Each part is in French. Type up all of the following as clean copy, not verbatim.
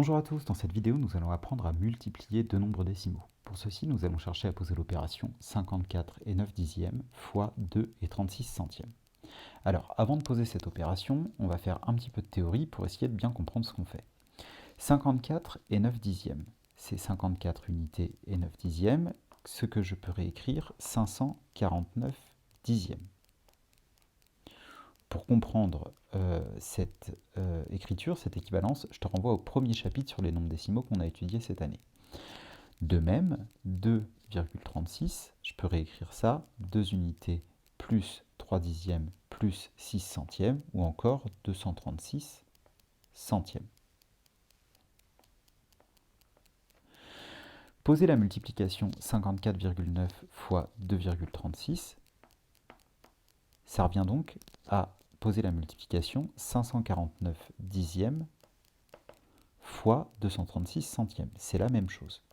Bonjour à tous, dans cette vidéo nous allons apprendre à multiplier deux nombres décimaux. Pour ceci nous allons chercher à poser l'opération 54 et 9 dixièmes fois 2 et 36 centièmes. Alors avant de poser cette opération, on va faire un petit peu de théorie pour essayer de bien comprendre ce qu'on fait. 54 et 9 dixièmes, c'est 54 unités et 9 dixièmes, ce que je peux réécrire 549 dixièmes. Pour comprendre cette écriture, cette équivalence, je te renvoie au premier chapitre sur les nombres décimaux qu'on a étudié cette année. De même, 2,36, je peux réécrire ça, 2 unités plus 3 dixièmes plus 6 centièmes, ou encore 236 centièmes. Poser la multiplication 54,9 fois 2,36, ça revient donc à poser la multiplication 549 dixièmes fois 236 centièmes. C'est la même chose.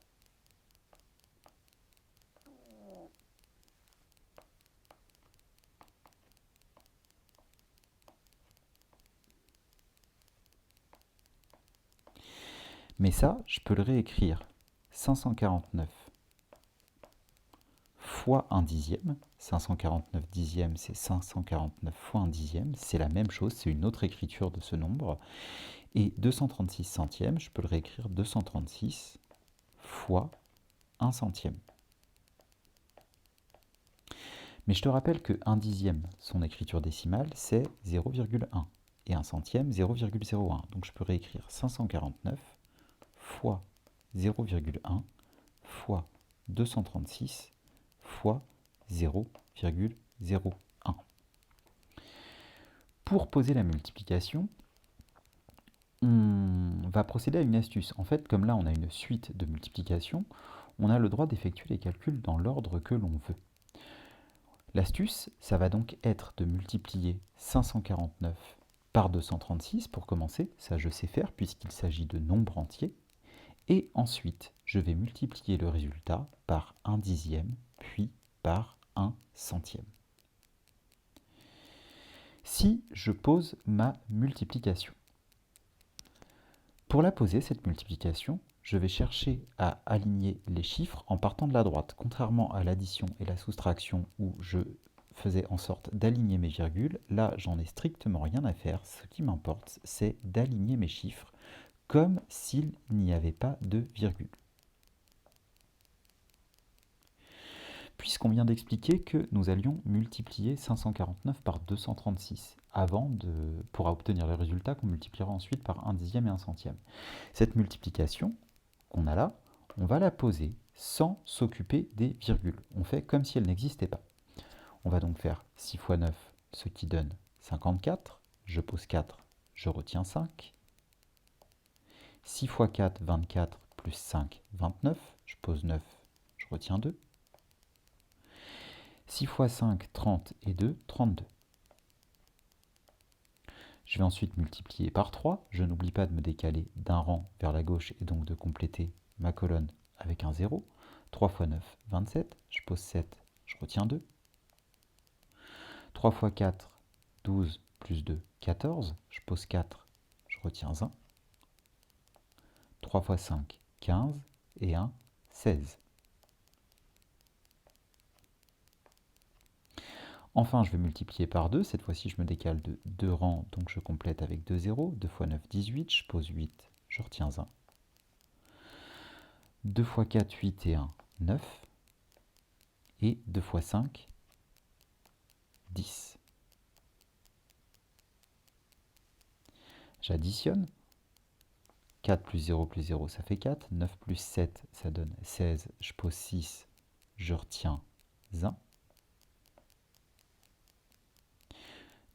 Mais ça, je peux le réécrire 549 fois 1 dixième. 549 dixièmes, c'est 549 fois 1 dixième. C'est la même chose, c'est une autre écriture de ce nombre. Et 236 centièmes, je peux le réécrire 236 fois 1 centième. Mais je te rappelle que 1 dixième, son écriture décimale, c'est 0,1. Et 1 centième, 0,01. Donc je peux réécrire 549 fois 0,1 fois 236 fois 0,01. Pour poser la multiplication, on va procéder à une astuce. En fait, comme là on a une suite de multiplications, on a le droit d'effectuer les calculs dans l'ordre que l'on veut. L'astuce, ça va donc être de multiplier 549 par 236 pour commencer, ça je sais faire puisqu'il s'agit de nombres entiers. Et ensuite, je vais multiplier le résultat par 1 dixième, puis par 1 centième. Si je pose ma multiplication, pour la poser, cette multiplication, je vais chercher à aligner les chiffres en partant de la droite. Contrairement à l'addition et la soustraction où je faisais en sorte d'aligner mes virgules, là j'en ai strictement rien à faire. Ce qui m'importe, c'est d'aligner mes chiffres comme s'il n'y avait pas de virgule. Puisqu'on vient d'expliquer que nous allions multiplier 549 par 236 pour obtenir le résultat qu'on multipliera ensuite par 1 dixième et 1 centième. Cette multiplication qu'on a là, on va la poser sans s'occuper des virgules. On fait comme si elle n'existait pas. On va donc faire 6 fois 9, ce qui donne 54. Je pose 4, je retiens 5. 6 fois 4, 24, plus 5, 29. Je pose 9, je retiens 2. 6 fois 5, 30 et 2, 32. Je vais ensuite multiplier par 3. Je n'oublie pas de me décaler d'un rang vers la gauche et donc de compléter ma colonne avec un 0. 3 fois 9, 27. Je pose 7, je retiens 2. 3 fois 4, 12, plus 2, 14. Je pose 4, je retiens 1. 3 fois 5, 15. Et 1, 16. Enfin, je vais multiplier par 2. Cette fois-ci, je me décale de 2 rangs, donc je complète avec 2 zéros. 2 fois 9, 18. Je pose 8, je retiens 1. 2 fois 4, 8 et 1, 9. Et 2 fois 5, 10. J'additionne. 4 plus 0, ça fait 4. 9 plus 7, ça donne 16. Je pose 6, je retiens 1.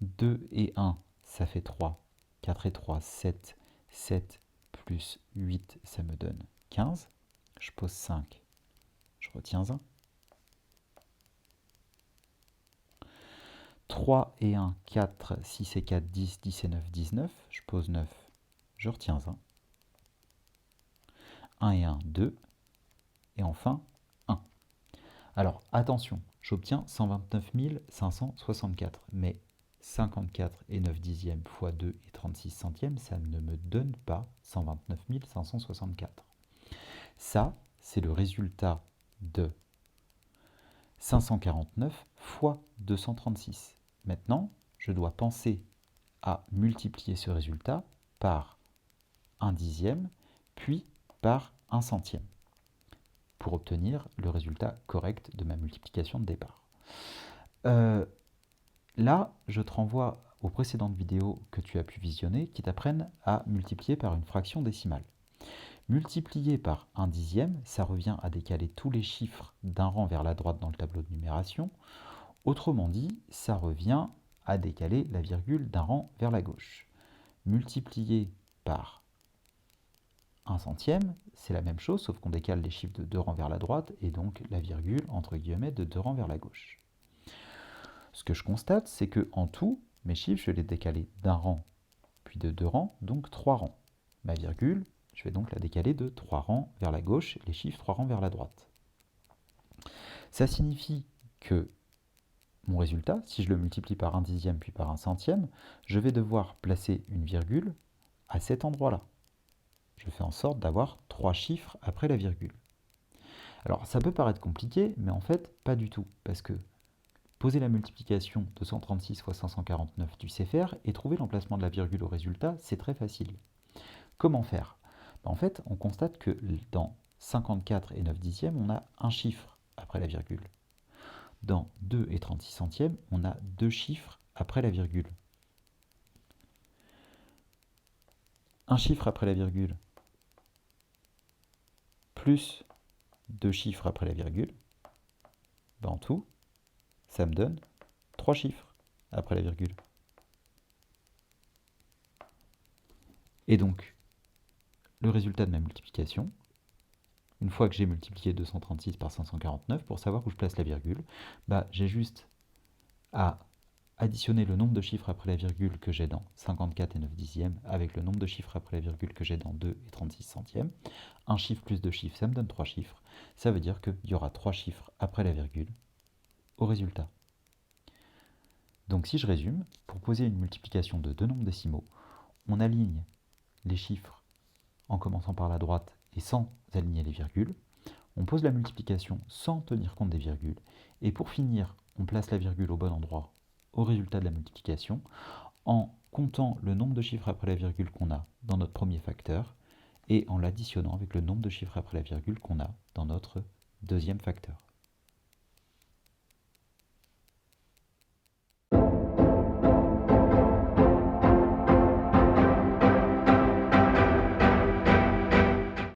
2 et 1, ça fait 3. 4 et 3, 7. 7 plus 8, ça me donne 15. Je pose 5, je retiens 1. 3 et 1, 4, 6 et 4, 10, 10 et 9, 19. Je pose 9, je retiens 1. 1 et 1, 2. Et enfin, 1. Alors, attention, j'obtiens 129 564. Mais 54 et 9 dixièmes fois 2 et 36 centièmes, ça ne me donne pas 129 564. Ça, c'est le résultat de 549 fois 236. Maintenant, je dois penser à multiplier ce résultat par 1 dixième, puis par 1 centième, pour obtenir le résultat correct de ma multiplication de départ. Là, je te renvoie aux précédentes vidéos que tu as pu visionner qui t'apprennent à multiplier par une fraction décimale. Multiplier par 1 dixième, ça revient à décaler tous les chiffres d'un rang vers la droite dans le tableau de numération. Autrement dit, ça revient à décaler la virgule d'un rang vers la gauche. Multiplier par 1 centième, c'est la même chose, sauf qu'on décale les chiffres de 2 rangs vers la droite et donc la virgule, entre guillemets, de 2 rangs vers la gauche. Ce que je constate, c'est que en tout, mes chiffres, je vais les décaler d'un rang, puis de 2 rangs, donc 3 rangs. Ma virgule, je vais donc la décaler de 3 rangs vers la gauche, les chiffres 3 rangs vers la droite. Ça signifie que mon résultat, si je le multiplie par 1 dixième puis par 1 centième, je vais devoir placer une virgule à cet endroit-là. Je fais en sorte d'avoir 3 chiffres après la virgule. Alors ça peut paraître compliqué, mais en fait pas du tout, parce que poser la multiplication 236 fois 549, tu sais faire, et trouver l'emplacement de la virgule au résultat, c'est très facile. Comment faire? En fait, on constate que dans 54 et 9 dixièmes, on a un chiffre après la virgule. Dans 2 et 36 centièmes, on a 2 chiffres après la virgule. Un chiffre après la virgule, plus 2 chiffres après la virgule, en tout, ça me donne 3 chiffres après la virgule. Et donc, le résultat de ma multiplication, une fois que j'ai multiplié 236 par 549, pour savoir où je place la virgule, j'ai juste à additionner le nombre de chiffres après la virgule que j'ai dans 54 et 9 dixièmes avec le nombre de chiffres après la virgule que j'ai dans 2 et 36 centièmes. Un chiffre plus 2 chiffres, ça me donne 3 chiffres. Ça veut dire qu'il y aura 3 chiffres après la virgule au résultat. Donc si je résume, pour poser une multiplication de deux nombres décimaux, on aligne les chiffres en commençant par la droite et sans aligner les virgules. On pose la multiplication sans tenir compte des virgules. Et pour finir, on place la virgule au bon endroit au résultat de la multiplication en comptant le nombre de chiffres après la virgule qu'on a dans notre premier facteur et en l'additionnant avec le nombre de chiffres après la virgule qu'on a dans notre deuxième facteur.